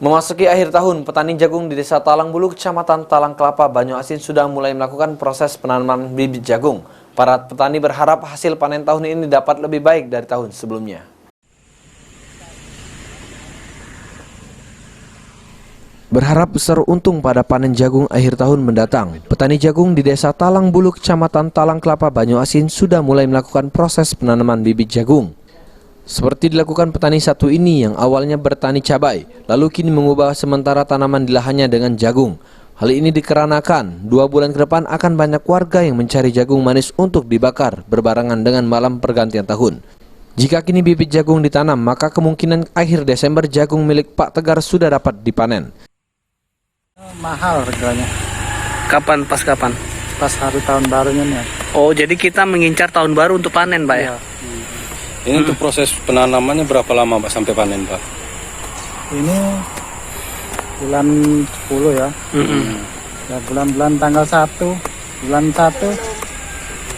Memasuki akhir tahun, petani jagung di Desa Talangbulu, Kecamatan Talang Kelapa, Banyuasin sudah mulai melakukan proses penanaman bibit jagung. Para petani berharap hasil panen tahun ini dapat lebih baik dari tahun sebelumnya. Berharap besar untung pada panen jagung akhir tahun mendatang, petani jagung di Desa Talangbulu, Kecamatan Talang Kelapa, Banyuasin sudah mulai melakukan proses penanaman bibit jagung. Seperti dilakukan petani satu ini yang awalnya bertani cabai, lalu kini mengubah sementara tanaman di lahannya dengan jagung. Hal ini dikarenakan 2 bulan ke depan akan banyak warga yang mencari jagung manis untuk dibakar berbarengan dengan malam pergantian tahun. Jika kini bibit jagung ditanam, maka kemungkinan akhir Desember jagung milik Pak Tegar sudah dapat dipanen. Mahal harganya. Kapan? Pas kapan? Pas hari tahun barunya nih. Oh, jadi kita mengincar tahun baru untuk panen, Pak ya? Ini untuk proses penanamannya berapa lama Pak sampai panen Pak? Ini bulan 10 ya. Ya bulan-bulan tanggal 1, bulan 1.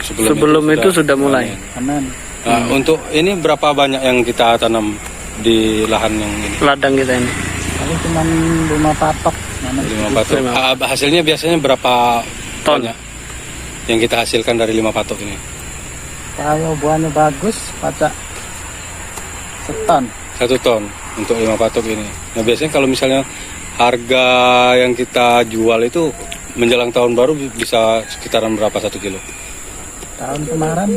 Sebelum itu sudah mulai. Panen. Nah, untuk ini berapa banyak yang kita tanam di lahan yang ini? Ladang kita ini. Tapi cuma 5 patok. 5 patok. Hasilnya biasanya berapa Ton banyak yang kita hasilkan dari 5 patok ini? Kalau buahnya bagus, pacak 1 ton. 1 ton untuk 5 patok ini. Nah biasanya kalau misalnya harga yang kita jual itu menjelang tahun baru bisa sekitaran berapa 1 kilo? Tahun kemarin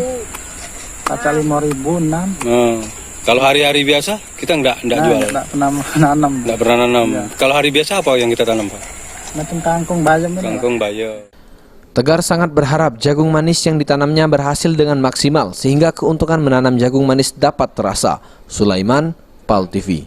pacak 5.000, 6. Nah, kalau hari-hari biasa kita nggak jual. Nggak pernah nanam. Nggak pernah nanam. Ya. Kalau hari biasa apa yang kita tanam Pak? Macam kangkung bayam ini. Kangkung bayam. Tegar sangat berharap jagung manis yang ditanamnya berhasil dengan maksimal sehingga keuntungan menanam jagung manis dapat terasa. Sulaiman, PAL TV.